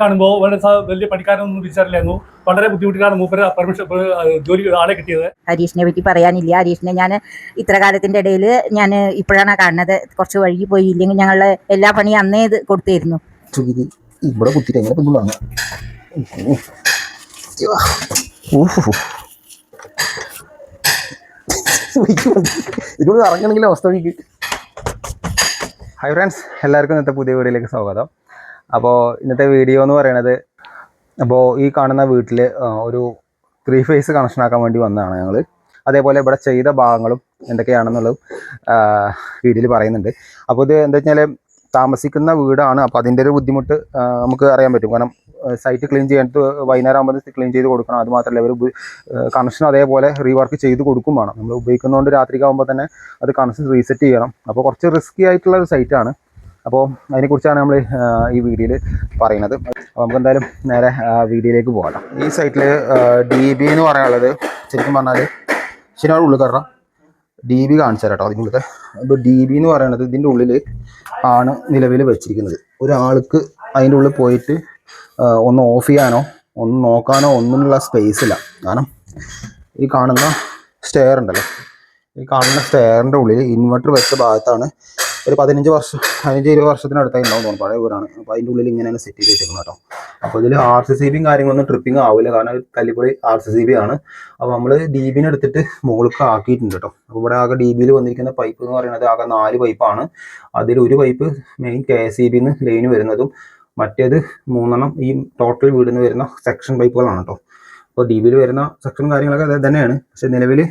കാണുമ്പോൾ വലിയ പണിക്കാരൊന്നും തിരിച്ചറിയില്ലായിരുന്നു. വളരെ ബുദ്ധിമുട്ടിലാണ് മൂപ്പര് പെർമിഷൻ ജോലി ആളെ കിട്ടിയത്. ഹരീഷിനെ പറ്റി പറയാനില്ല. ഹരീഷിനെ ഞാൻ ഇത്ര കാലത്തിൻ്റെ ഇടയിൽ ഞാൻ ഇപ്പോഴാണ് കാണുന്നത്. കുറച്ച് വഴുകി പോയി, ഇല്ലെങ്കിൽ ഞങ്ങൾ എല്ലാ പണിയും അന്നേ ഇത് കൊടുത്തിരുന്നു. ഇവിടെ കുത്തിട്ട് എങ്ങനെ തിന്നു ഇതുകൊണ്ട് ഇറങ്ങണമെങ്കിൽ അവസ്ഥ. ഹായ് ഫ്രണ്ട്സ്, എല്ലാവർക്കും ഇന്നത്തെ പുതിയ വീഡിയോയിലേക്ക് സ്വാഗതം. അപ്പോൾ ഇന്നത്തെ വീഡിയോ എന്ന് പറയുന്നത്, അപ്പോൾ ഈ കാണുന്ന വീട്ടിൽ ഒരു 3 ഫേസ് കണക്ഷൻ ആക്കാൻ വേണ്ടി വന്നതാണ് ഞങ്ങൾ. അതേപോലെ ഇവിടെ ചെയ്ത ഭാഗങ്ങളും എന്തൊക്കെയാണെന്നുള്ളത് വീഡിയോയിൽ പറയുന്നുണ്ട്. അപ്പോൾ ഇത് എന്താ വെച്ചാൽ താമസിക്കുന്ന വീടാണ്. അപ്പോൾ അതിൻ്റെ ഒരു ബുദ്ധിമുട്ട് നമുക്ക് അറിയാൻ പറ്റും. കാരണം സൈറ്റ് ക്ലീൻ ചെയ്യാൻ വൈകുന്നേരം ആകുമ്പോൾ ക്ലീൻ ചെയ്ത് കൊടുക്കണം. അത് മാത്രമല്ല ഇവർ കണക്ഷൻ അതേപോലെ റീവർക്ക് ചെയ്ത് കൊടുക്കും വേണം. നമ്മൾ ഉപയോഗിക്കുന്നതുകൊണ്ട് രാത്രിക്കാകുമ്പോൾ തന്നെ അത് കണക്ഷൻ റീസെറ്റ് ചെയ്യണം. അപ്പോൾ കുറച്ച് റിസ്കി ആയിട്ടുള്ള ഒരു സൈറ്റാണ്. അപ്പോൾ അതിനെക്കുറിച്ചാണ് നമ്മൾ ഈ വീഡിയോയിൽ പറയുന്നത്. അപ്പോൾ നമുക്ക് എന്തായാലും നേരെ വീഡിയോയിലേക്ക് പോകാം. ഈ സൈറ്റിൽ DB എന്ന് പറയാനുള്ളത് ശരിക്കും പറഞ്ഞാൽ ശരിയാണ് ഉള്ളിൽ കയറാം. DB കാണിച്ചു തരാം കേട്ടോ അതിനുള്ളത്. ഇപ്പോൾ DB എന്ന് പറയുന്നത് ഇതിൻ്റെ ഉള്ളിൽ ആണ് നിലവിൽ വെച്ചിരിക്കുന്നത്. ഒരാൾക്ക് അതിൻ്റെ ഉള്ളിൽ പോയിട്ട് ഒന്ന് ഓഫ് ചെയ്യാനോ ഒന്ന് നോക്കാനോ ഒന്നിനുള്ള സ്പേസ് ഇല്ല. കാരണം ഈ കാണുന്ന സ്റ്റെയർ ഉണ്ടല്ലോ, ഈ കാണുന്ന സ്റ്റെയറിൻ്റെ ഉള്ളിൽ ഇൻവെർട്ടർ വെച്ച ഭാഗത്താണ് ഒരു 15-20 വർഷത്തിനടുത്തായി ഉണ്ടാവും തോന്നുന്നു. പഴയ വീടാണ്. അപ്പോൾ അതിൻ്റെ ഉള്ളിൽ ഇങ്ങനെയാണ് സെറ്റ് ചെയ്ത് വെച്ചിരിക്കുന്നത് കേട്ടോ. അപ്പോൾ ഇതിൽ RCCBയും കാര്യങ്ങളൊന്നും ട്രിപ്പിംഗ് ആവില്ല, കാരണം കല്ലിപ്പൊളി RCCB ആണ്. അപ്പോൾ നമ്മൾ DBനെ എടുത്തിട്ട് മുകൾക്ക് ആക്കിയിട്ടുണ്ട് കേട്ടോ. അപ്പോൾ ഇവിടെ ആകെ DBയിൽ വന്നിരിക്കുന്ന പൈപ്പ് എന്ന് പറയുന്നത് ആകെ 4 പൈപ്പാണ്. അതിൽ ഒരു പൈപ്പ് മെയിൻ KSEBന്ന് ലൈന് വരുന്നതും മറ്റേത് 3 ഈ ടോട്ടൽ വീടിൽ നിന്ന് വരുന്ന സെക്ഷൻ പൈപ്പുകളാണ് കേട്ടോ. അപ്പോൾ DBയിൽ വരുന്ന സെക്ഷൻ കാര്യങ്ങളൊക്കെ അത് തന്നെയാണ്. പക്ഷേ നിലവിൽ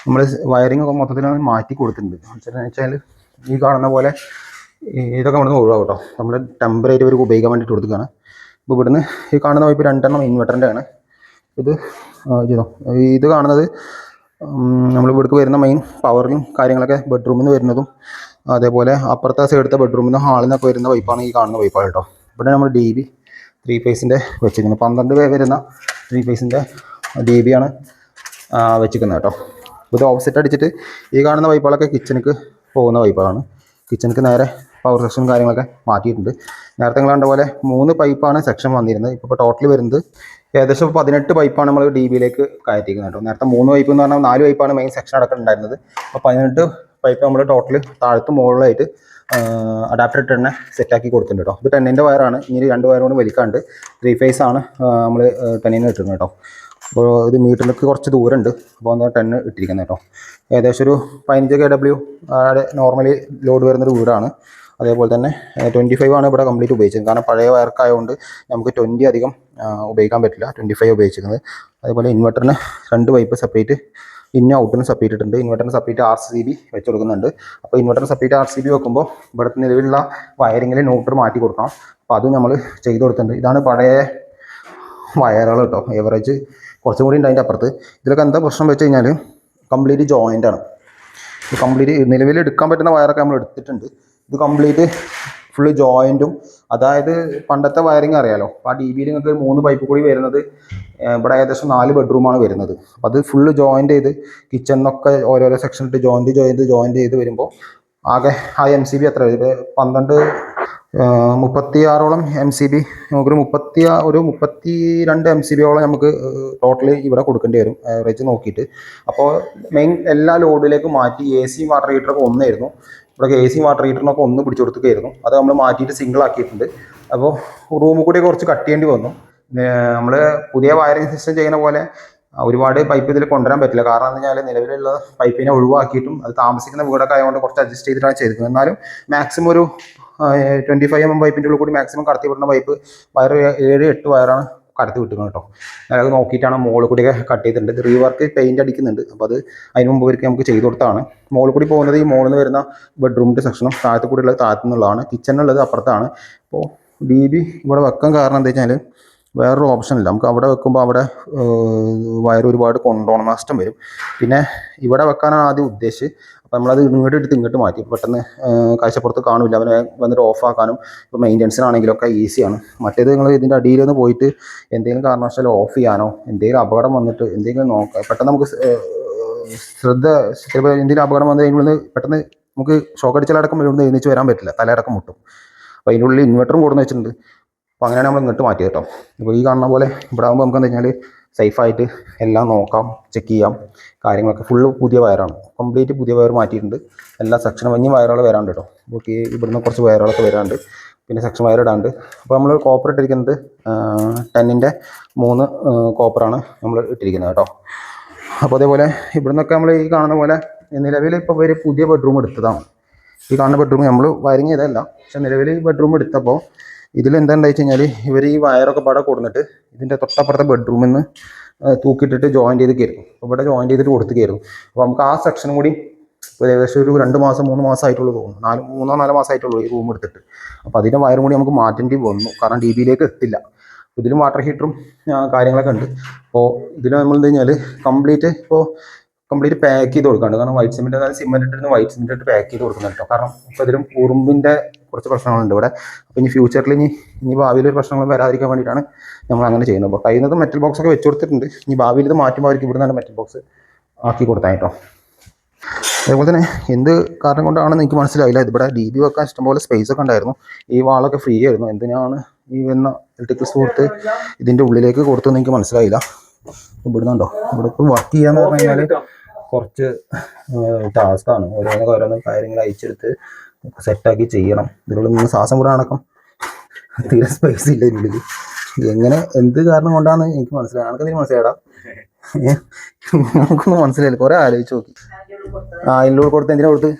നമ്മൾ വയറിംഗ് ഒക്കെ മൊത്തത്തിലാണ് മാറ്റി കൊടുത്തിട്ടുണ്ട്. എന്ന് വെച്ചാൽ ഈ കാണുന്ന പോലെ ഇതൊക്കെ ഇവിടുന്ന് ഒഴിവാകും കേട്ടോ. നമ്മൾ ടെമ്പറേറ്റ് അവർക്ക് ഉപയോഗിക്കാൻ വേണ്ടിയിട്ട് കൊടുക്കുകയാണ്. ഇപ്പോൾ ഇവിടുന്ന് ഈ കാണുന്ന പൈപ്പ് 2 ഇൻവെർട്ടറിൻ്റെ ആണ്. ഇത് കാണുന്നത് നമ്മൾ ഇവിടേക്ക് വരുന്ന മെയിൻ പവറിലും കാര്യങ്ങളൊക്കെ ബെഡ്റൂമിൽ നിന്ന് വരുന്നതും അതേപോലെ അപ്പുറത്തെ സൈഡത്തെ ബെഡ്റൂമിൽ നിന്ന് ഹാളിൽ നിന്നൊക്കെ വരുന്ന പൈപ്പാണ് ഈ കാണുന്ന പൈപ്പാണ് കേട്ടോ. ഇവിടെ നമ്മൾ DB 3 ഫേസിൻ്റെ വെച്ചിരിക്കുന്നത്. 12 വരുന്ന 3 ഫേസിൻ്റെ DB ആണ് വെച്ചിരിക്കുന്നത് കേട്ടോ. ഇത് ഓപ്പോസിറ്റ് അടിച്ചിട്ട് ഈ കാണുന്ന പൈപ്പുകളൊക്കെ കിച്ചണിക്ക് പോകുന്ന പൈപ്പുകളാണ്. കിച്ചണിക്ക് നേരെ പവർ സെക്ഷൻ കാര്യങ്ങളൊക്കെ മാറ്റിയിട്ടുണ്ട്. നേരത്തെ നിങ്ങൾ കണ്ട പോലെ 3 പൈപ്പാണ് സെക്ഷൻ വന്നിരുന്നത്. ഇപ്പോൾ ടോട്ടൽ വരുന്നത് ഏകദേശം 18 പൈപ്പാണ് നമ്മൾ DBയിലേക്ക് കയറ്റിയിരിക്കുന്നത് കേട്ടോ. നേരത്തെ 3 പൈപ്പ് എന്ന് പറഞ്ഞാൽ 4 പൈപ്പാണ് മെയിൻ സെക്ഷൻ അടക്കം ഉണ്ടായിരുന്നത്. അപ്പോൾ 18 പൈപ്പ് നമ്മൾ ടോട്ടൽ താഴത്ത് മുകളിലായിട്ട് അഡാപ്റ്റർ ഇട്ട് തന്നെ സെറ്റാക്കി കൊടുത്തിട്ടുണ്ട് കേട്ടോ. ഇത് 10ൻ്റെ വയറാണ്. ഇനി 2 വയർ കൊണ്ട് വലിക്കാണ്ട് 3 ഫേസ് ആണ് നമ്മൾ 10ന് ഇട്ടിരുന്നത് കേട്ടോ. അപ്പോൾ ഇത് മീറ്ററിലേക്ക് കുറച്ച് ദൂരമുണ്ട്. അപ്പോൾ 10 ഇട്ടിരിക്കുന്നത് കേട്ടോ. ഏകദേശം ഒരു 15 kW നോർമലി ലോഡ് വരുന്നൊരു വീടാണ്. അതേപോലെ തന്നെ 25 ആണ് ഇവിടെ കംപ്ലീറ്റ് ഉപയോഗിച്ചത്. കാരണം പഴയ വയർക്കായതുകൊണ്ട് നമുക്ക് 20 അധികം ഉപയോഗിക്കാൻ പറ്റില്ല. 25 ഉപയോഗിച്ചിരിക്കുന്നത്. അതേപോലെ ഇൻവെർട്ടറിന് 2 പൈപ്പ് സെപ്പറേറ്റ് ഇന്നും ഔട്ടിന് സെപ്പറേറ്റ് ഇട്ടുണ്ട്. ഇൻവെർട്ടറിന് സെപ്പറേറ്റ് RCB വെച്ച് കൊടുക്കുന്നുണ്ട്. അപ്പോൾ ഇൻവെർട്ടറിന് സെപ്പറേറ്റ് RCB വെക്കുമ്പോൾ ഇവിടുത്തെ നിലവിലുള്ള വയറിങ്ങിൽ ന്യൂട്രൽ മാറ്റി കൊടുക്കണം. അപ്പോൾ അതും നമ്മൾ ചെയ്ത് കൊടുത്തിട്ടുണ്ട്. ഇതാണ് പഴയ വയറുകൾ കേട്ടോ. ഏവറേജ് കുറച്ചും കൂടി ഉണ്ട് അതിൻ്റെ അപ്പുറത്ത്. ഇതിലൊക്കെ എന്താ പ്രശ്നം വെച്ച് കഴിഞ്ഞാൽ കംപ്ലീറ്റ് ജോയിൻ്റാണ്. ഇത് കംപ്ലീറ്റ് നിലവിൽ എടുക്കാൻ പറ്റുന്ന വയറൊക്കെ നമ്മൾ എടുത്തിട്ടുണ്ട്. ഇത് കംപ്ലീറ്റ് ഫുള്ള് ജോയിൻറ്റും, അതായത് പണ്ടത്തെ വയറിങ് അറിയാലോ. അപ്പോൾ ആ DBയിൽ നിങ്ങൾക്ക് 3 പൈപ്പ് കൂടി വരുന്നത് ഇവിടെ ഏകദേശം 4 ബെഡ്റൂമാണ് വരുന്നത്. അപ്പോൾ അത് ഫുള്ള് ജോയിൻ്റ് ചെയ്ത് കിച്ചണിനൊക്കെ ഓരോരോ സെക്ഷൻ ഇട്ട് ജോയിൻ്റ് ചെയ്ത് വരുമ്പോൾ ആകെ ആ MCB എത്ര 36ഓളം MCB നമുക്കൊരു 32 MCBയോളം നമുക്ക് ടോട്ടലി ഇവിടെ കൊടുക്കേണ്ടി വരും ആവറേജ് നോക്കിയിട്ട്. അപ്പോൾ മെയിൻ എല്ലാ ലോഡിലേക്ക് മാറ്റി AC വാട്ടർ ഹീറ്ററൊക്കെ ഒന്നായിരുന്നു. ഇവിടെ AC വാട്ടർ ഹീറ്ററിനൊക്കെ 1 പിടിച്ചു കൊടുക്കുകയായിരുന്നു. അത് നമ്മൾ മാറ്റിയിട്ട് സിംഗിൾ ആക്കിയിട്ടുണ്ട്. അപ്പോൾ റൂമിൽ കൂടി കുറച്ച് കട്ട് ചെയ്യേണ്ടി വന്നു. നമ്മൾ പുതിയ വയറിംഗ് സിസ്റ്റം ചെയ്യുന്ന പോലെ ഒരുപാട് പൈപ്പ് ഇതിൽ കൊണ്ടുവരാൻ പറ്റില്ല. കാരണം എന്ന് പറഞ്ഞാൽ നിലവിലുള്ള പൈപ്പിനെ ഒഴിവാക്കിയിട്ടും അത് താമസിക്കുന്ന വീടൊക്കെ ആയതുകൊണ്ട് കുറച്ച് അഡ്ജസ്റ്റ് ചെയ്തിട്ടാണ് ചെയ്തത്. എന്നാലും മാക്സിമം ഒരു 25 mm പൈപ്പിൻ്റെ ഉള്ളിൽ കൂടി മാക്സിമം കടത്തി വിടുന്ന പൈപ്പ് വയർ 7-8 വയറാണ് കടത്തി വിട്ടുന്നത് കേട്ടോ. അത് നോക്കിയിട്ടാണ് മുകളിൽ കൂടിയൊക്കെ കട്ട് ചെയ്തിട്ടുണ്ട്. ഇത് റീവർക്ക് പെയിൻറ്റ് അടിക്കുന്നുണ്ട്. അപ്പോൾ അത് അതിന് മുമ്പ് വരെയൊക്കെ നമുക്ക് ചെയ്ത് കൊടുത്താണ്. മുകളിൽ കൂടി പോകുന്നത് ഈ മുകളിൽ നിന്ന് വരുന്ന ബെഡ്റൂമിൻ്റെ സെക്ഷനും താഴത്ത് കൂടി ഉള്ളത് താഴത്തു നിന്നുള്ളതാണ്. കിച്ചണിലുള്ളത് അപ്പുറത്താണ്. അപ്പോൾ DB ഇവിടെ വെക്കാൻ കാരണം എന്താ വെച്ചാൽ വേറൊരു ഓപ്ഷൻ ഇല്ല. നമുക്ക് അവിടെ വെക്കുമ്പോൾ അവിടെ വയർ ഒരുപാട് കൊണ്ടുപോകണം, നഷ്ടം വരും. പിന്നെ ഇവിടെ വെക്കാനാണ് ആദ്യം ഉദ്ദേശിച്ച്. അപ്പോൾ നമ്മളത് ഇങ്ങോട്ട് മാറ്റി. പെട്ടെന്ന് കാഴ്ചപ്പുറത്ത് കാണില്ല, അവനെ വന്നിട്ട് ഓഫ് ആക്കാനും ഇപ്പോൾ മെയിൻ്റനൻസിനാണെങ്കിലൊക്കെ ഈസിയാണ്. മറ്റേത് നിങ്ങൾ ഇതിൻ്റെ അടിയിലൊന്ന് പോയിട്ട് എന്തെങ്കിലും കാരണവശാൽ ഓഫ് ചെയ്യാനോ എന്തെങ്കിലും അപകടം വന്നിട്ട് എന്തെങ്കിലും നോക്കാം, പെട്ടെന്ന് നമുക്ക് ചിലപ്പോൾ എന്തെങ്കിലും അപകടം വന്നു കഴിയുമ്പോൾ പെട്ടെന്ന് നമുക്ക് ഷോക്ക് അടിച്ചാലടക്കം എഴുന്നേച്ച് വരാൻ പറ്റില്ല, തലയടക്കം മുട്ടും. അപ്പോൾ അതിൻ്റെ ഉള്ളിൽ ഇൻവെർട്ടറും കൊടുന്ന് വെച്ചിട്ടുണ്ട്. അപ്പോൾ അങ്ങനെയാണ് നമ്മൾ ഇങ്ങോട്ട് മാറ്റിയത് കേട്ടോ. ഇപ്പോൾ ഈ കാണുന്ന പോലെ ഇവിടെ ആകുമ്പോൾ നമുക്ക് എന്താ വെച്ചാൽ സേഫായിട്ട് എല്ലാം നോക്കാം, ചെക്ക് ചെയ്യാം. കാര്യങ്ങളൊക്കെ ഫുള്ള് പുതിയ വയറാണ്, കംപ്ലീറ്റ് പുതിയ വയർ മാറ്റിയിട്ടുണ്ട്. എല്ലാ സെക്ഷനും ഇനി വയറുകൾ വരാണ്ട് കേട്ടോ. ഓക്കെ, ഇവിടുന്ന് കുറച്ച് വയറുകളൊക്കെ വരാണ്ട്, പിന്നെ സെക്ഷൻ വയർ ഇടാണ്ട്. അപ്പോൾ നമ്മൾ കോപ്പർ ഇട്ടിരിക്കുന്നത് 10-ന്റെ 3 കോപ്പറാണ് നമ്മൾ ഇട്ടിരിക്കുന്നത് കേട്ടോ. അപ്പോൾ അതേപോലെ ഇവിടുന്നൊക്കെ നമ്മൾ ഈ കാണുന്ന പോലെ നിലവിൽ ഇപ്പോൾ ഒരു പുതിയ ബെഡ്റൂം എടുത്തതാണ്. ഈ കാണുന്ന ബെഡ്റൂം നമ്മൾ വയറിങ് ചെയ്തതല്ല, പക്ഷെ നിലവിൽ ഈ ബെഡ്റൂം എടുത്തപ്പോൾ ഇതിലെന്താണെന്ന് വെച്ച് കഴിഞ്ഞാൽ ഇവർ ഈ വയറൊക്കെ പാടെ കൊടുത്തിട്ട് ഇതിൻ്റെ തൊട്ടപ്പുറത്തെ ബെഡ്റൂമിൽ നിന്ന് തൂക്കിയിട്ടിട്ട് ജോയിൻറ്റ് ചെയ്ത് കയറും. അപ്പോൾ ഇവിടെ ജോയിൻറ്റ് ചെയ്തിട്ട് കൊടുത്ത് കയറും. അപ്പോൾ നമുക്ക് ആ സെക്ഷനും കൂടി ഇപ്പോൾ ഏകദേശം ഒരു 2 മാസം 3 മാസം ആയിട്ടുള്ളൂ തോന്നുന്നു, 3-4 മാസമായിട്ടുള്ളൂ ഈ റൂം എടുത്തിട്ട്. അപ്പോൾ അതിൻ്റെ വയറും കൂടി നമുക്ക് മാറ്റേണ്ടി വന്നു, കാരണം DBയിലേക്ക് എത്തില്ല. ഇതിലും വാട്ടർ ഹീറ്ററും കാര്യങ്ങളൊക്കെ ഉണ്ട്. അപ്പോൾ ഇതിൽ നമ്മൾ എന്താ കഴിഞ്ഞാൽ കംപ്ലീറ്റ് പാക്ക് ചെയ്ത് കൊടുക്കാണ്ട്, കാരണം വൈറ്റ് സിമെൻറ്റ്, അതായത് സിമെൻറ്റ് ഇട്ടിരുന്ന് വൈറ്റ് സിമെൻറ്റ് ഇട്ട് പാക്ക് ചെയ്ത് കൊടുക്കുന്നുണ്ട് കേട്ടോ. കാരണം ഇപ്പോൾ ഇതിലും ഉറുമ്പിൻ്റെ കുറച്ച് പ്രശ്നങ്ങളുണ്ട് ഇവിടെ. അപ്പോൾ ഇനി ഫ്യൂച്ചറിൽ ഇനി ഭാവിയിൽ പ്രശ്നങ്ങൾ വരാതിരിക്കാൻ വേണ്ടിയിട്ടാണ് നമ്മൾ അങ്ങനെ ചെയ്യുന്നത്. അപ്പോൾ കഴിയുന്നത് മെറ്റൽ ബോക്സ് ഒക്കെ വെച്ച് കൊടുത്തിട്ടുണ്ട്. ഇനി ഭാവിയിൽ ഇത് മാറ്റുമ്പോൾ അവർക്ക് ഇവിടെ നിന്നാണ് മെറ്റൽ ബോക്സ് ആക്കി കൊടുത്താൽ കേട്ടോ. അതേപോലെ തന്നെ എന്ത് കാരണം കൊണ്ടാണെന്ന് എനിക്ക് മനസ്സിലായില്ല. ഇവിടെ DB വെക്കാൻ ഇഷ്ടംപോലെ സ്പേസ് ഒക്കെ ഉണ്ടായിരുന്നു, ഈ വാളൊക്കെ ഫ്രീ ആയിരുന്നു. എന്തിനാണ് ഈ വന്ന ഇലക്ട്രിക്കൽ സുഹൃത്ത് ഇതിൻ്റെ ഉള്ളിലേക്ക് കൊടുത്തെന്ന് എനിക്ക് മനസ്സിലായില്ല. ഇവിടുന്നുണ്ടോ, ഇവിടെ ഇപ്പോൾ വർക്ക് ചെയ്യാന്ന് പറഞ്ഞു കഴിഞ്ഞാൽ കുറച്ച് ടാസ്ക്കാണ്. ഓരോന്ന് കാര്യങ്ങൾ അയച്ചെടുത്ത് സെറ്റാക്കി ചെയ്യണം. ഇതിനുള്ളിൽ നിന്ന് ശ്വാസം കൂടെ അടക്കം തീരെ സ്പേസ് ഇല്ല ഇതിനുള്ളിൽ. എങ്ങനെ എന്ത് കാരണം കൊണ്ടാന്ന് എനിക്ക് മനസ്സിലായി. എനിക്കെന്തിനും മനസ്സിലായിടാ, നമുക്കൊന്നും മനസ്സിലായില്ല. കുറെ ആലോചിച്ച് നോക്കി. ഇതിലൂടെ കൊടുത്ത് എന്തിനാ കൊടുത്ത്?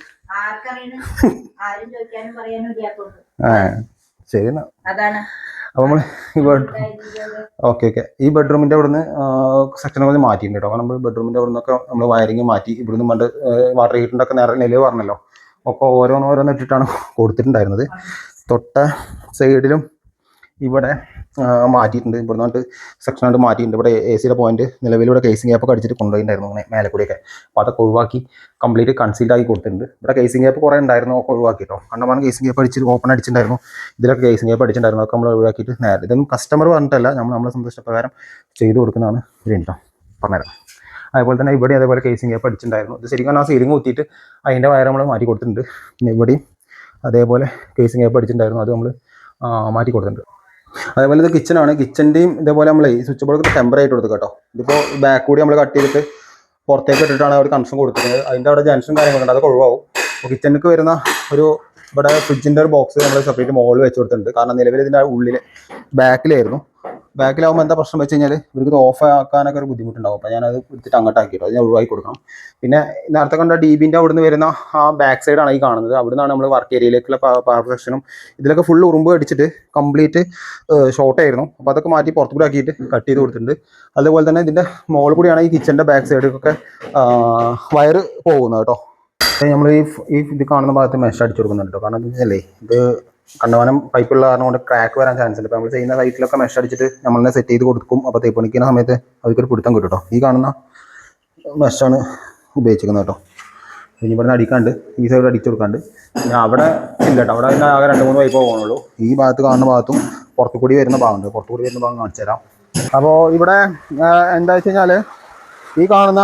ശരി എന്നാ. അപ്പോൾ നമ്മൾ ഈ ഓക്കെ ഈ ബെഡ്റൂമിൻ്റെ അവിടെ നിന്ന് സെക്ഷനൊക്കെ മാറ്റിയിട്ടുണ്ട് കേട്ടോ. നമ്മൾ ബെഡ്റൂമിൻ്റെ അവിടെ നിന്നൊക്കെ നമ്മൾ വയറിങ് മാറ്റി. ഇവിടുന്ന് പണ്ട് വാട്ടർ ഹീറ്ററിൻ്റെ ഒക്കെ നേരെ നിലവ് പറഞ്ഞല്ലോ, ഒക്കെ ഓരോന്ന് ഇട്ടിട്ടാണ് കൊടുത്തിട്ടുണ്ടായിരുന്നത്. തൊട്ട സൈഡിലും ഇവിടെ മാറ്റിയിട്ടുണ്ട്. ഇവിടുന്ന് കൊണ്ട് സെക്ഷനായിട്ട് മാറ്റിയിട്ടുണ്ട്. ഇവിടെ AC പോയിന്റ് നിലവിലൂടെ കേസിംഗ് ഗ്യാപ്പൊക്കെ അടിച്ചിട്ട് കൊണ്ടുപോയിട്ടുണ്ടായിരുന്നു അങ്ങനെ മേലെ കൂടിയൊക്കെ. അപ്പോൾ അതൊക്കെ ഒഴിവാക്കി കംപ്ലീറ്റ് കൺസീൽഡ് ആക്കി കൊടുത്തിട്ടുണ്ട്. ഇവിടെ കേസിംഗ് ഗ്യാപ്പ് കുറേ ഉണ്ടായിരുന്നു, ഒക്കെ ഒഴിവാക്കി കേട്ടോ. കണ്ടമാനം കേസിംഗ് ഗ്യാപ്പ് അടിച്ച് ഓപ്പൺ അടിച്ചിട്ടുണ്ടായിരുന്നു. ഇതിലൊക്കെ കേസിംഗ് ഗ്യാപ്പ് അടിച്ചിട്ടുണ്ടായിരുന്നു, അതൊക്കെ നമ്മൾ ഒഴിവാക്കിയിട്ട് നേരെ ഇതൊന്നും കസ്റ്റമർ പറഞ്ഞിട്ടല്ല, നമ്മളെ സന്തോഷപ്രകാരം ചെയ്ത് കൊടുക്കുന്നതാണ് കേട്ടോ. പറഞ്ഞുതരാം. അതുപോലെ തന്നെ ഇവിടെ അതേപോലെ കേസിംഗ് ഗ്യാപ്പ് അടിച്ചിട്ടുണ്ടായിരുന്നു. ഇത് ശരിക്കും ആ സീലിംഗ് കുത്തിയിട്ട് അതിൻ്റെ വയർ നമ്മൾ മാറ്റി കൊടുത്തിട്ടുണ്ട്. പിന്നെ ഇവിടെയും അതേപോലെ കേസിംഗ് ഗ്യാപ്പ് അടിച്ചിട്ടുണ്ടായിരുന്നു, അത് നമ്മൾ മാറ്റി കൊടുത്തിട്ടുണ്ട്. അതേപോലെ ഇത് കിച്ചണാണ്. കിച്ചൻ്റെയും ഇതേപോലെ നമ്മൾ ഈ സ്വിച്ച് ബോർഡ് ടെമ്പറായിട്ട് കൊടുത്തു കേട്ടോ. ഇതിപ്പോൾ ബാക്ക് കൂടി നമ്മൾ കട്ട് ചെയ്തിട്ട് പുറത്തേക്ക് ഇട്ടിട്ടാണ് അവിടെ കണക്ഷൻ കൊടുത്തിരുന്നത്. അതിൻ്റെ അവിടെ ജംഗ്ഷൻ കാര്യങ്ങളുണ്ട്, അതൊക്കെ ഒഴിവാകും. അപ്പോൾ കിച്ചണിക്ക് വരുന്ന ഇവിടെ ഫ്രിഡ്ജിൻ്റെ ഒരു ബോക്സ് നമ്മൾ സെപ്പറേറ്റ് മുകളിൽ വെച്ച് കൊടുത്തിട്ടുണ്ട്. കാരണം നിലവിൽ ഇതിൻ്റെ ഉള്ളിൽ ബാക്കിലായിരുന്നു. ബാക്കിലാവുമ്പോൾ എന്താ പ്രശ്നം വെച്ച് കഴിഞ്ഞാൽ ഇവർക്ക് ഓഫ് ആക്കാനൊക്കെ ഒരു ബുദ്ധിമുട്ടുണ്ടാവും. അപ്പോൾ ഞാനത് എടുത്തിട്ട് അങ്ങോട്ടാക്കിയിട്ട് അത് ഞാൻ ഒഴിവാക്കി കൊടുക്കണം. പിന്നെ നേരത്തെ കണ്ട DBൻ്റെ അവിടെ നിന്ന് വരുന്ന ആ ബാക്ക് സൈഡാണ് ഈ കാണുന്നത്. അവിടെ നിന്നാണ് നമ്മൾ വർക്ക് ഏരിയയിലേക്കുള്ള പവർ സെക്ഷനും ഇതിലൊക്കെ ഫുൾ ഉറുമ്പ് അടിച്ചിട്ട് കംപ്ലീറ്റ് ഷോർട്ടായിരുന്നു. അപ്പോൾ അതൊക്കെ മാറ്റി പുറത്തുകൂടെ ആക്കിയിട്ട് കട്ട് ചെയ്ത് കൊടുത്തിട്ടുണ്ട്. അതുപോലെ തന്നെ ഇതിൻ്റെ മുകളിൽ കൂടിയാണ് ഈ കിച്ചൻ്റെ ബാക്ക് സൈഡിലൊക്കെ വയർ പോകുന്നത് കേട്ടോ. നമ്മൾ ഈ ഇത് കാണുന്ന ഭാഗത്ത് മെഷ് അടിച്ചു കൊടുക്കുന്നുണ്ട് കേട്ടോ. കാരണം എന്താ വെച്ചാലേ ഇത് കണ്ടമാനം പൈപ്പുള്ള കാരണം കൊണ്ട് ക്രാക്ക് വരാൻ ചാൻസ് ഉണ്ട്. ഇപ്പോൾ നമ്മൾ ചെയ്യുന്ന സൈറ്റിലൊക്കെ മെഷ് അടിച്ചിട്ട് നമ്മളെ സെറ്റ് ചെയ്ത് കൊടുക്കും. അപ്പോൾ തേപ്പണിക്കുന്ന സമയത്ത് അവർക്കൊരു പിടുത്തം കിട്ടും കേട്ടോ. ഈ കാണുന്ന മെഷാണ് ഉപയോഗിച്ചിരിക്കുന്നത് കേട്ടോ. ഇനി ഇവിടുന്ന് അടിക്കാണ്ട് ഈ സൈഡ് അടിച്ചു കൊടുക്കാണ്ട് പിന്നെ അവിടെ ഇല്ല കേട്ടോ. അവിടെ പിന്നെ ആകെ 2-3 പൈപ്പ് പോകുന്നുള്ളൂ. ഈ ഭാഗത്ത് കാണുന്ന ഭാഗത്തും പുറത്തു കൂടി വരുന്ന ഭാഗമുണ്ട്. പുറത്തു കൂടി വരുന്ന ഭാഗം കാണിച്ചു തരാം. അപ്പോൾ ഇവിടെ എന്താ വെച്ച് കഴിഞ്ഞാൽ ഈ കാണുന്ന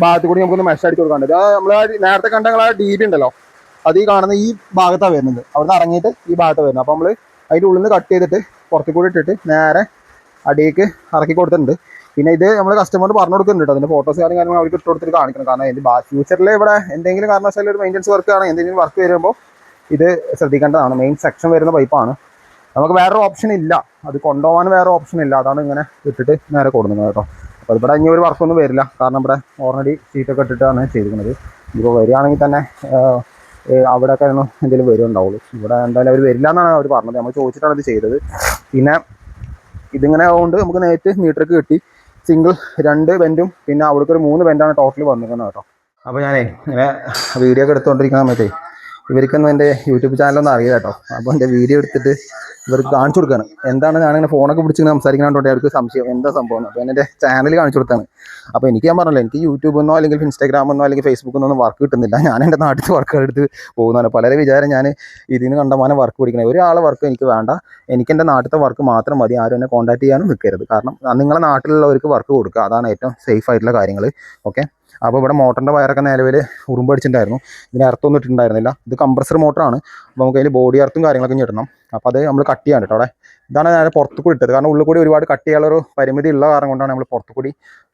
ഭാഗത്ത് കൂടി നമുക്കൊന്ന് മെഷ് അടിച്ചു കൊടുക്കാണ്ട്. നമ്മൾ നേരത്തെ കണ്ട ഞങ്ങൾ DB ഉണ്ടല്ലോ, അത് ഈ കാണുന്ന ഈ ഭാഗത്താണ് വരുന്നത്. അവിടെ നിന്ന് ഇറങ്ങിയിട്ട് ഈ ഭാഗത്താണ് വരുന്നത്. അപ്പോൾ നമ്മൾ അതിൻ്റെ ഉള്ളിൽ നിന്ന് കട്ട് ചെയ്തിട്ട് പുറത്തു കൂടി ഇട്ടിട്ട് നേരെ അടിയേക്ക് ഇറക്കി കൊടുത്തിട്ടുണ്ട്. പിന്നെ ഇത് നമ്മൾ കസ്റ്റമർ പറഞ്ഞു കൊടുക്കുന്നുണ്ട് കേട്ടോ. അതിൻ്റെ ഫോട്ടോസ് കാര്യങ്ങൾ അവർക്ക് ഇട്ട് കൊടുത്തിട്ട് കാണിക്കണം. കാരണം ഇതിൻ്റെ ഫ്യൂച്ചറിൽ ഇവിടെ എന്തെങ്കിലും കാരണവശാലും ഒരു മെയിൻ്റനൻസ് വർക്ക് ആണ്, എന്തെങ്കിലും വർക്ക് വരുമ്പോൾ ഇത് ശ്രദ്ധിക്കേണ്ടതാണ്. മെയിൻ സെക്ഷൻ വരുന്ന പൈപ്പാണ്. നമുക്ക് വേറൊരു ഓപ്ഷൻ ഇല്ല, അത് കൊണ്ടുപോകാൻ വേറെ ഓപ്ഷൻ ഇല്ല. അതാണ് ഇങ്ങനെ ഇട്ടിട്ട് നേരെ കൊടുക്കുന്നത് കേട്ടോ. അപ്പോൾ ഇവിടെ ഇനി ഒരു വർക്കൊന്നും വരില്ല, കാരണം ഇവിടെ ഓൾറെഡി ഷീറ്റൊക്കെ ഇട്ടിട്ടാണ് ചെയ്തിരിക്കുന്നത്. ഇപ്പോൾ വരികയാണെങ്കിൽ തന്നെ അവിടെയൊക്കെ എന്തെങ്കിലും വരുന്നുണ്ടാവുള്ളൂ. ഇവിടെ എന്തായാലും അവർ വരില്ല എന്നാണ് അവർ പറഞ്ഞത്. നമ്മൾ ചോദിച്ചിട്ടാണ് ഇത് ചെയ്തത്. പിന്നെ ഇതിങ്ങനെ ആവുകൊണ്ട് നമുക്ക് നേരിട്ട് മീറ്റർക്ക് കിട്ടി. സിംഗിൾ 2 വെൻറ്റും പിന്നെ അവിടേക്ക് ഒരു 3 വെൻറ്റാണ് ടോട്ടൽ വന്നിരിക്കുന്നത് കേട്ടോ. അപ്പോൾ ഞാനേ ഇങ്ങനെ വീഡിയോ ഒക്കെ എടുത്തുകൊണ്ടിരിക്കുന്ന സമയത്തേ ഇവർക്കൊന്നും എൻ്റെ യൂട്യൂബ് ചാനലൊന്നും അറിയില്ല കേട്ടോ. അപ്പോൾ എൻ്റെ വീഡിയോ എടുത്തിട്ട് ഇവർക്ക് കാണിച്ചു കൊടുക്കുകയാണ്. എന്താണ് ഞാനിങ്ങനെ ഫോണൊക്കെ പിടിച്ചിങ്ങനെ സംസാരിക്കണോണ്ടേ അവർക്ക് സംശയം എന്താ സംഭവം. അപ്പോൾ എൻ്റെ ചാനൽ കാണിച്ചു കൊടുത്താണ്. അപ്പോൾ എനിക്ക് ഞാൻ പറഞ്ഞല്ലോ, എനിക്ക് യൂട്യൂബെന്നോ അല്ലെങ്കിൽ ഇൻസ്റ്റാഗ്രാമെന്നോ അല്ലെങ്കിൽ ഫേസ്ബുക്കിൽ വർക്ക് കിട്ടുന്നില്ല. ഞാൻ എൻ്റെ നാട്ടിൽ വർക്കുകൾ എടുത്ത് പോകുന്നതാണ്. പലരെ വിചാരം ഞാൻ ഇതിൽ നിന്ന് കണ്ടമാനം വർക്ക് പിടിക്കണേ. ഒരാളെ വർക്ക് എനിക്ക് വേണ്ട, എനിക്ക് എൻ്റെ നാട്ടിലത്തെ വർക്ക് മാത്രം മതി. ആരും എന്നെ കോൺടാക്ട് ചെയ്യാനും നിൽക്കരുത്. കാരണം നിങ്ങളെ നാട്ടിലുള്ളവർക്ക് വർക്ക് കൊടുക്കുക, അതാണ് ഏറ്റവും സേഫ് ആയിട്ടുള്ള കാര്യങ്ങൾ. ഓക്കെ, അപ്പോൾ ഇവിടെ മോട്ടറിൻ്റെ വയറൊക്കെ നിലവിൽ ഉറുമ്പ് അടിച്ചിട്ടുണ്ടായിരുന്നു. ഇതിന് എർത്തൊന്നും ഇട്ടിട്ടുണ്ടായിരുന്നില്ല. ഇത് കംപ്രസർ മോട്ടറാണ്. അപ്പോൾ നമുക്ക് അതിൽ ബോഡി എർത്തും കാര്യങ്ങളൊക്കെ ഇടണം. അപ്പോൾ അത് നമ്മൾ കട്ട് ചെയ്യാൻ കേട്ടോ. അവിടെ ഇതാണ് ഞാൻ പുറത്തു കൂടി ഇട്ടത്. കാരണം ഉള്ളിൽ കൂടി ഒരുപാട് കട്ട് ചെയ്യാനുള്ളൊരു പരിമിതി ഉള്ള കാരണം കൊണ്ടാണ് നമ്മൾ പുറത്തു കൂടി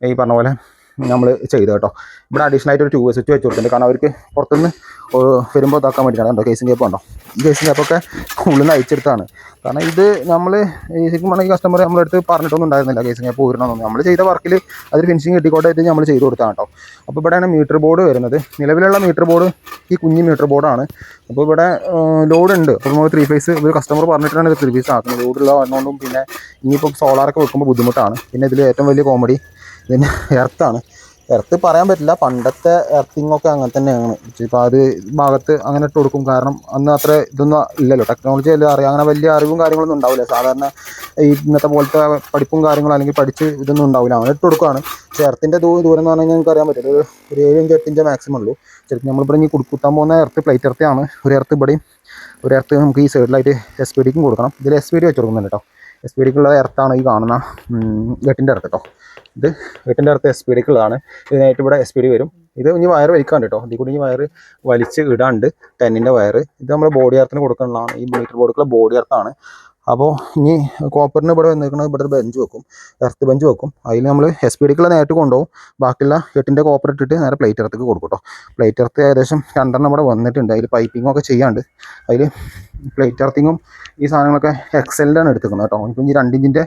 ഈ പറഞ്ഞ പോലെ നമ്മൾ ചെയ്തു കേട്ടോ. ഇവിടെ അഡീഷണൽ ആയിട്ട് ഒരു ട്യൂബ് സ്വിച്ച് വെച്ച് കൊടുത്തിട്ടുണ്ട്. കാരണം അവർക്ക് പുറത്തുനിന്ന് വരുമ്പോൾ ഇതാക്കാൻ വേണ്ടിയിട്ടാണ്. കണ്ടോ കേസിംഗ് ക്യാപ്പ് ഉണ്ടോ? ഈ കേസിംഗ് ക്യാപ്പൊക്കെ ഉള്ളിൽ നിന്ന് അയച്ചെടുത്താണ്. കാരണം ഇത് നമ്മൾ ശരിക്കും പറഞ്ഞാൽ ഈ കസ്റ്റമർ നമ്മളടുത്ത് പറഞ്ഞിട്ടൊന്നും ഉണ്ടായിരുന്നില്ല കേസിംഗ് ക്യാപ്പ് ഊരണമൊന്നും. നമ്മൾ ചെയ്ത വർക്കിൽ അതിൽ ഫിനിഷിങ് കിട്ടിക്കോട്ടായിട്ട് നമ്മൾ ചെയ്ത് കൊടുത്താണ് കേട്ടോ. അപ്പോൾ ഇവിടെയാണ് മീറ്റർ ബോർഡ് വരുന്നത്. നിലവിലുള്ള മീറ്റർ ബോർഡ് ഈ കുഞ്ഞ് മീറ്റർ ബോർഡാണ്. അപ്പോൾ ഇവിടെ ലോഡ് ഉണ്ട്. അപ്പോൾ നമ്മൾ 3 ഫേസ് ഒരു കസ്റ്റമർ പറഞ്ഞിട്ടാണ് ഇത് 3 ഫേസ് ആക്കുന്നത്. ലോഡുള്ള വന്നുകൊണ്ടും പിന്നെ ഇനിയിപ്പോൾ സോളാറൊക്കെ വെക്കുമ്പോൾ ബുദ്ധിമുട്ടാണ്. പിന്നെ ഇതിൽ ഏറ്റവും വലിയ കോമഡി ഇതിന് എർത്താണ്. എർത്ത് പറയാൻ പറ്റില്ല, പണ്ടത്തെ എർത്തിങ്ങൊക്കെ അങ്ങനെ തന്നെയാണ്. ഇപ്പോൾ അത് ഭാഗത്ത് അങ്ങനെ ഇട്ട് കൊടുക്കും. കാരണം അന്ന് അത്ര ഇതൊന്നും ഇല്ലല്ലോ, ടെക്നോളജി എല്ലാം അറിയാം. അങ്ങനെ വലിയ അറിവും കാര്യങ്ങളൊന്നും ഉണ്ടാവില്ല. സാധാരണ ഈ ഇന്നത്തെ പോലത്തെ പഠിപ്പും കാര്യങ്ങളും അല്ലെങ്കിൽ പഠിച്ച് ഇതൊന്നും ഉണ്ടാവില്ല. അങ്ങനെ ഇട്ട് കൊടുക്കുകയാണ്. പക്ഷേ എർത്തിൻ്റെ ദൂരം എന്ന് പറഞ്ഞു കഴിഞ്ഞാൽ നമുക്ക് അറിയാൻ പറ്റില്ല. ഒരു 7 ഇഞ്ച് 8 ഇഞ്ച് മാക്സിമം ഉള്ളൂ. ശരിക്കും നമ്മളിവിടെ ഇനി കുത്താൻ പോകുന്ന എർത്ത് പ്ലേറ്റ് എർത്തിയാണ്. ഒരു എർത്ത് ഇവിടെയും ഒരു എർത്ത് നമുക്ക് ഈ സൈഡിലായിട്ട് SPD കൊടുക്കണം. ഇതിൽ SPD വെച്ച് കൊടുക്കുന്നുണ്ട് കേട്ടോ. SPD എർത്താണ് ഈ കാണുന്ന 8-ൻ്റെ എർത്ത് കേട്ടോ. ഇത് 8-ൻ്റെ എർത്ത് SPD ഇതിനായിട്ട് ഇവിടെ SPD വരും. ഇത് ഇനി വയർ വലിക്കാണ്ട് കേട്ടോ. ഇതിൽ കൂടി ഇനി വയർ വലിച്ച് ഇടാണ്ട് 10-ൻ്റെ വയർ. ഇത് നമ്മൾ ബോഡി എർത്തിന് കൊടുക്കുന്നതാണ്. ഈ മീറ്റർ ബോർഡിലുള്ള ബോഡി എർത്താണ്. അപ്പോൾ ഇനി കോപ്പറിന് ഇവിടെ വന്നിരിക്കുന്നത് ഇവിടെ ഒരു ബെഞ്ച് വെക്കും, എർത്ത് ബെഞ്ച് വെക്കും. അതിൽ നമ്മൾ SPD നേരിട്ട് കൊണ്ടുപോകും. ബാക്കിയുള്ള 8-ൻ്റെ കോപ്പർ ഇട്ടിട്ട് നേരെ പ്ലേറ്റ് എർത്തേക്ക് കൊടുക്കും കേട്ടോ. പ്ലേറ്റ് എർത്ത് ഏകദേശം 2 ഇവിടെ വന്നിട്ടുണ്ട്. അതിൽ പൈപ്പിങ്ങൊക്കെ ചെയ്യാണ്ട്. അതിൽ പ്ലേറ്റ് എർത്തിങ്ങും ഈ സാധനങ്ങളൊക്കെ എക്സലിലാണ് എടുത്തിരിക്കുന്നത് കേട്ടോ. ഇപ്പം ഈ 2 ഇഞ്ചിൻ്റെ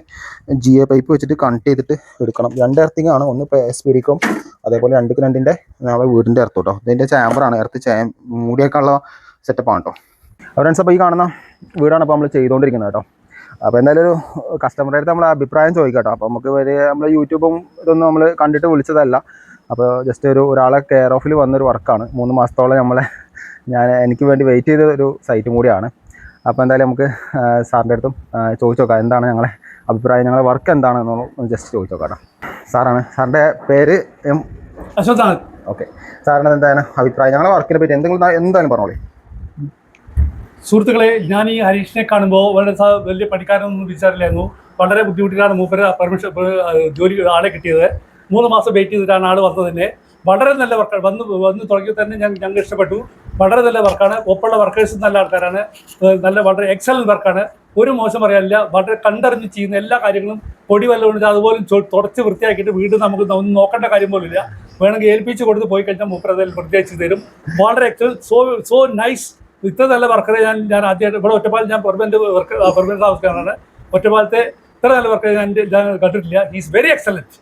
GA പൈപ്പ് വെച്ചിട്ട് കണക്ട് ചെയ്തിട്ട് എടുക്കണം. 2 എർത്തിങ് ആണ്. ഒന്ന് SPD അതേപോലെ 2-2-ൻ്റെ നമ്മളെ വീടിൻ്റെ എർത്ത് കേട്ടോ. ഇതിൻ്റെ ചാമ്പറാണ്. എർത്ത് മൂടിയൊക്കെ ഉള്ള സെറ്റപ്പാണ് കേട്ടോ. ഫ്രണ്ട്സ്, അപ്പോൾ ഈ കാണുന്ന വീടാണ് ഇപ്പോൾ നമ്മൾ ചെയ്തുകൊണ്ടിരിക്കുന്നത് കേട്ടോ. അപ്പോൾ എന്തായാലും ഒരു കസ്റ്റമറുടെ അടുത്ത് നമ്മൾ അഭിപ്രായം ചോദിക്കാം കേട്ടോ. അപ്പോൾ നമുക്ക് നമ്മൾ യൂട്യൂബും ഇതൊന്നും നമ്മൾ കണ്ടിട്ട് വിളിച്ചതല്ല. അപ്പോൾ ജസ്റ്റ് ഒരാളെ കെയർ ഓഫിൽ വന്നൊരു വർക്കാണ്. 3 മാസത്തോളം എനിക്ക് വേണ്ടി വെയിറ്റ് ചെയ്ത ഒരു സൈറ്റും കൂടിയാണ്. അപ്പോൾ എന്തായാലും നമുക്ക് സാറിൻ്റെ അടുത്തും ചോദിച്ചു നോക്കാം എന്താണ് ഞങ്ങളെ അഭിപ്രായം, ഞങ്ങളുടെ വർക്ക് എന്താണെന്ന് ജസ്റ്റ് ചോദിച്ചു നോക്കാം കേട്ടോ. സാറാണ്. സാറിൻ്റെ പേര് അശ്വത്ഥാണ്. ഓക്കെ. സാറിന് എന്താണ് അഭിപ്രായം ഞങ്ങളുടെ വർക്കിനെ പറ്റി എന്തായാലും പറഞ്ഞോളൂ. സുഹൃത്തുക്കളെ, ഞാൻ ഈ ഹരീഷിനെ കാണുമ്പോൾ വലിയ പണിക്കാരനൊന്നും വിചാരില്ലായിരുന്നു. വളരെ ബുദ്ധിമുട്ടിലാണ് മൂപ്പര് പെർമിഷൻ ജോലി ആളെ കിട്ടിയത്. 3 മാസം വെയിറ്റ് ചെയ്തിട്ടാണ് ആൾ വന്നത് തന്നെ. വളരെ നല്ല വർക്കാണ്. വന്ന് തുടങ്ങിയത് തന്നെ ഞങ്ങൾക്ക് ഇഷ്ടപ്പെട്ടു. വളരെ നല്ല വർക്കാണ്. ഒപ്പമുള്ള വർക്കേഴ്സും നല്ല ആൾക്കാരാണ്. വളരെ എക്സലൻറ്റ് വർക്കാണ്. ഒരു മോശം പറയാനില്ല. വളരെ കണ്ടറിഞ്ഞ് ചെയ്യുന്ന എല്ലാ കാര്യങ്ങളും പൊടി വല്ലതുകൊണ്ട് അതുപോലും തുടച്ച് വൃത്തിയാക്കിയിട്ട് വീണ്ടും നമുക്ക് ഒന്നും നോക്കേണ്ട കാര്യം പോലും ഇല്ല. വേണമെങ്കിൽ ഏൽപ്പിച്ച് കൊടുത്ത് പോയി കഴിഞ്ഞാൽ മൂപ്പര് അതിൽ വൃത്തിയാക്കി തരും. വളരെ സോ നൈസ്. ഇത്ര നല്ല വർക്കറെ ഞാൻ ആദ്യമായിട്ട് ഇവിടെ ഒറ്റപ്പാലം, ഞാൻ പെർമനന്റ് താമസക്കാരനാണ്. ഒറ്റപ്പാലത്തെ ഇത്ര നല്ല വർക്കറെ ഞാൻ കണ്ടിട്ടില്ല. Is very excellent.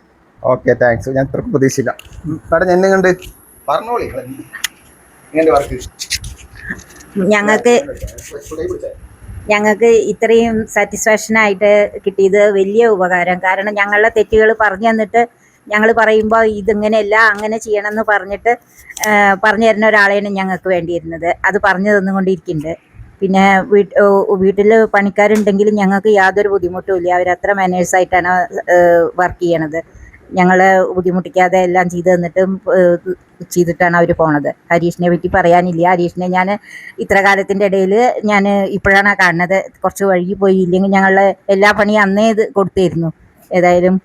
Okay, thanks. ഞാൻ ഇത്ര പ്രതീക്ഷിച്ചില്ല. മാഡം എന്നുണ്ട് പറഞ്ഞോളി. ഞങ്ങൾക്ക് ഇത്രയും സാറ്റിസ്ഫാക്ഷനായിട്ട് കിട്ടിയത് വലിയ ഉപകാരം. കാരണം ഞങ്ങളുടെ തെറ്റുകൾ പറഞ്ഞു തന്നിട്ട് ഞങ്ങൾ പറയുമ്പോൾ ഇതിങ്ങനെയല്ല അങ്ങനെ ചെയ്യണമെന്ന് പറഞ്ഞിട്ട് പറഞ്ഞു തരുന്ന ഒരാളെയാണ് ഞങ്ങൾക്ക് വേണ്ടിയിരുന്നത്. അത് പറഞ്ഞു തന്നുകൊണ്ടിരിക്കുന്നുണ്ട്. പിന്നെ വീട്ടിൽ പണിക്കാരുണ്ടെങ്കിലും ഞങ്ങൾക്ക് യാതൊരു ബുദ്ധിമുട്ടുമില്ല. അവരത്ര മാനേഴ്സായിട്ടാണ് വർക്ക് ചെയ്യണത്. ഞങ്ങളെ ബുദ്ധിമുട്ടിക്കാതെ എല്ലാം ചെയ്തിട്ടാണ് അവർ പോണത്. ഹരീഷിനെ പറ്റി പറയാനില്ല. ഹരീഷിനെ ഞാൻ ഇത്ര കാലത്തിൻ്റെ ഇടയിൽ ഞാൻ ഇപ്പോഴാണ് കാണുന്നത്. കുറച്ച് വഴുകി പോയി. ഇല്ലെങ്കിൽ ഞങ്ങളെ എല്ലാ പണിയും അന്നേ ഇത് കൊടുത്തിരുന്നു. ഏതായാലും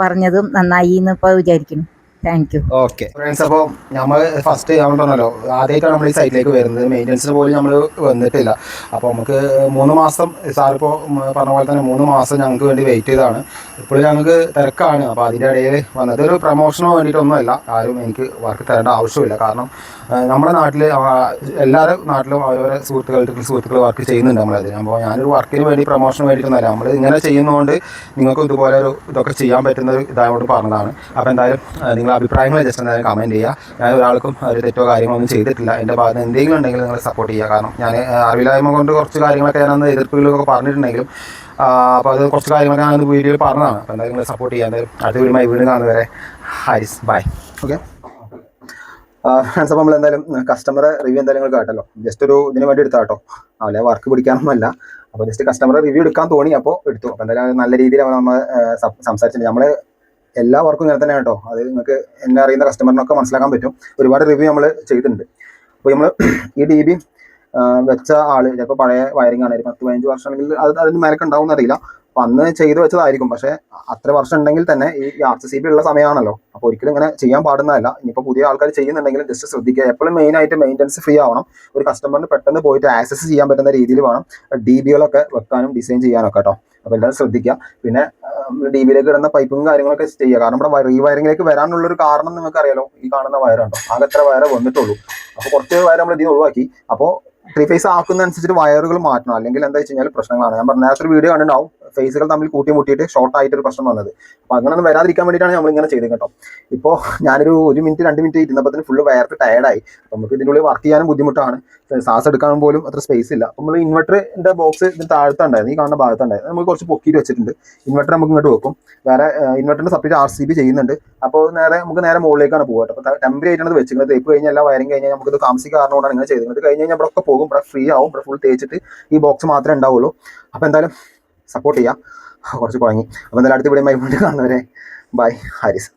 പറഞ്ഞതും നന്നായി എന്ന് ഇപ്പോൾ വിചാരിക്കുന്നു. Thank you. ഓക്കെ ഫ്രണ്ട്സ്, അപ്പോൾ നമ്മൾ ഫസ്റ്റ് നമ്മൾ പറഞ്ഞല്ലോ ആദ്യമായിട്ടാണ് നമ്മൾ ഈ സൈറ്റിലേക്ക് വരുന്നത്. മെയിൻ്റനൻസിന് പോലും നമ്മൾ വന്നിട്ടില്ല. അപ്പോൾ നമുക്ക് 3 മാസം സാറിപ്പോൾ പറഞ്ഞ പോലെ തന്നെ 3 മാസം ഞങ്ങൾക്ക് വേണ്ടി വെയിറ്റ് ചെയ്തതാണ്. ഇപ്പോഴും ഞങ്ങൾക്ക് തിരക്കാണ്. അപ്പോൾ അതിൻ്റെ ഇടയിൽ വന്നത് ഒരു പ്രൊമോഷനോ വേണ്ടിയിട്ടൊന്നുമല്ല. ആരും എനിക്ക് വർക്ക് തരേണ്ട ആവശ്യമില്ല. കാരണം നമ്മുടെ നാട്ടിൽ എല്ലാവരും നാട്ടിലും അവരവരെ സുഹൃത്തുക്കൾ വർക്ക് ചെയ്യുന്നുണ്ട് നമ്മളതിന്. അപ്പോൾ ഞാനൊരു വർക്കിന് വേണ്ടി പ്രൊമോഷന് വേണ്ടിയിട്ടൊന്നുമല്ല. നമ്മൾ ഇങ്ങനെ ചെയ്യുന്നതുകൊണ്ട് നിങ്ങൾക്ക് ഇതുപോലെ ഇതൊക്കെ ചെയ്യാൻ പറ്റുന്ന ഇതായതുകൊണ്ട് പറഞ്ഞതാണ്. അപ്പോൾ എന്തായാലും നിങ്ങൾ അഭിപ്രായങ്ങൾ ജസ്റ്റ് എന്തായാലും കമൻറ്റ് ചെയ്യുക. ഞാൻ ഒരാൾക്കും ഒരു തെറ്റോ കാര്യങ്ങളൊന്നും ചെയ്തിട്ടില്ല. എൻ്റെ ഭാഗത്ത് എന്തെങ്കിലും ഉണ്ടെങ്കിൽ നിങ്ങൾ സപ്പോർട്ട് ചെയ്യുക. കാരണം ഞാൻ അറിവില്ലായ്മ കൊണ്ട് കുറച്ച് കാര്യങ്ങളൊക്കെ ഞാനന്ന് എതിർപ്പുകളൊക്കെ പറഞ്ഞിട്ടുണ്ടെങ്കിലും അപ്പോൾ അത് കുറച്ച് കാര്യങ്ങളൊക്കെ ഞാൻ വീഡിയോയിൽ പറഞ്ഞതാണ്. അപ്പോൾ എന്തായാലും നിങ്ങൾ സപ്പോർട്ട് ചെയ്യുക. എന്തായാലും അടുത്ത വീണ്ടും കാണുന്നവരെ ഹാരിസ് ബൈ. ഓക്കെ ഫ്രണ്ട്സ്, അപ്പോൾ നമ്മൾ എന്തായാലും കസ്റ്റമറെ റിവ്യൂ എന്തായാലും നിങ്ങൾ കേട്ടല്ലോ. ജസ്റ്റ് ഒരു ഇതിന് വേണ്ടി എടുത്താൽ കേട്ടോ. അവരെ വർക്ക് പിടിക്കാനൊന്നുമല്ല. അപ്പോൾ ജസ്റ്റ് കസ്റ്റമറെ റിവ്യൂ എടുക്കാൻ തോന്നി, അപ്പോൾ എടുത്തു. അപ്പോൾ എന്തായാലും നല്ല രീതിയിൽ നമ്മൾ സംസാരിച്ചിട്ടുണ്ട്. നമ്മൾ എല്ലാ വർക്കും ഇങ്ങനെ തന്നെ കേട്ടോ. അത് നിങ്ങൾക്ക് എന്നെ അറിയുന്ന കസ്റ്റമറിനൊക്കെ മനസ്സിലാക്കാൻ പറ്റും. ഒരുപാട് റിവ്യൂ നമ്മൾ ചെയ്തിട്ടുണ്ട്. അപ്പോൾ നമ്മൾ ഈ DB വെച്ച ആൾ ചിലപ്പോൾ പഴയ വയറിംഗ് ആണ്. 10-15 വർഷം അല്ലെങ്കിൽ അതിന് മേലൊക്കെ ഉണ്ടാവും എന്നറിയില്ല. അപ്പം അന്ന് ചെയ്തു വെച്ചതായിരിക്കും. പക്ഷേ അത്ര വർഷം ഉണ്ടെങ്കിൽ തന്നെ ഈ RCCB ഉള്ള സമയമാണല്ലോ. അപ്പോൾ ഒരിക്കലും ഇങ്ങനെ ചെയ്യാൻ പാടുന്നതല്ല. ഇനിയിപ്പോൾ പുതിയ ആൾക്കാർ ചെയ്യുന്നുണ്ടെങ്കിൽ ജസ്റ്റ് ശ്രദ്ധിക്കുക. എപ്പോഴും മെയിനായിട്ട് മെയിൻ്റനൻസ് ഫ്രീ ആവണം. ഒരു കസ്റ്റമറിന് പെട്ടെന്ന് പോയിട്ട് ആക്സസ് ചെയ്യാൻ പറ്റുന്ന രീതിയിൽ വേണം DBകളൊക്കെ വെക്കാനും ഡിസൈൻ ചെയ്യാനൊക്കെ കേട്ടോ. അപ്പോൾ എല്ലാവരും ശ്രദ്ധിക്കുക. പിന്നെ DBയിലേക്ക് ഇടുന്ന പൈപ്പും കാര്യങ്ങളൊക്കെ ചെയ്യുക. കാരണം ഇവിടെ റീവയറിംഗിലേക്ക് വരാനുള്ളൊരു കാരണം നിങ്ങൾക്ക് അറിയാലോ, ഈ കാണുന്ന വയറുണ്ടോ, ആകെ എത്ര വയറേ വന്നിട്ടുള്ളൂ. അപ്പോൾ കുറച്ച് വയർ നമ്മൾ ഇതിന് ഒഴിവാക്കി. അപ്പോൾ 3 ഫേസ് ആക്കുന്നതനുസരിച്ചിട്ട് വയറുകൾ മാറ്റണം. അല്ലെങ്കിൽ എന്താ വെച്ച് കഴിഞ്ഞാൽ പ്രശ്നങ്ങളാണ്. ഞാൻ പറഞ്ഞ നേരത്തെ ഒരു വീഡിയോ കണ്ടിട്ടുണ്ടാവും, ഫേസുകൾ തമ്മിൽ കൂട്ടിമുട്ടിയിട്ട് ഷോർട്ട് ആയിട്ട് ഒരു പ്രശ്നം വന്നത്. അപ്പോൾ അങ്ങനെയൊന്നും വരാതിരിക്കാൻ വേണ്ടിയിട്ടാണ് നമ്മൾ ഇങ്ങനെ ചെയ്തത് കേട്ടോ. ഇപ്പോൾ ഞാനൊരു 1 മിനിറ്റ് 2 മിനിറ്റ് ഇരുന്നപ്പോൾ ഫുള്ള് വയർക്ക് ടയർഡായി. അപ്പോൾ നമുക്ക് ഇതിനുള്ളിൽ വർക്ക് ചെയ്യാനും ബുദ്ധിമുട്ടാണ്, സാസ് എടുക്കാനും പോലും അത്ര സ്പേസ് ഇല്ല. അപ്പോൾ നമ്മൾ ഇൻവെർട്ടറിൻ്റെ ബോക്സ് ഇതിന് താഴത്തുണ്ടായിരുന്നു, ഈ കാണുന്ന ഭാഗത്തുണ്ടായിരുന്നു. നമുക്ക് കുറച്ച് പൊക്കിയിട്ട് വെച്ചിട്ടുണ്ട്. ഇൻവെർട്ടർ നമുക്ക് ഇങ്ങോട്ട് വെക്കും. വേറെ ഇൻവെർട്ടറിൻ്റെ സെപ്പറേറ്റ് RCB ചെയ്യുന്നുണ്ട്. അപ്പോൾ നമുക്ക് നേരെ മുകളിലേക്കാണ് പോകുക. അപ്പോൾ ടെമ്പററി ആയിട്ടാണ് വെച്ചിരുന്നത്. തേപ്പ് കഴിഞ്ഞാൽ എല്ലാ വയറിങ് കഴിഞ്ഞാൽ നമുക്കിത് താമസിക്കുക കാരണമാണ് ഇങ്ങനെ ചെയ്തത്. ഇത് കഴിഞ്ഞ് കഴിഞ്ഞാൽ ഇവിടെ ഒക്കെ പോകും, ഇവിടെ ഫ്രീ ആവും. ഇവിടെ ഫുൾ തേച്ചിട്ട് ഈ ബോക്സ് മാത്രമേ ഉണ്ടാവുള്ളൂ. അപ്പോൾ എന്തായാലും സപ്പോർട്ട് ചെയ്യാം. കുറച്ച് കുഴങ്ങി. അപ്പോൾ എന്തായാലും അടുത്ത വീഡിയോ കാണുന്നവരെ ബൈ. ഹാരിസ്.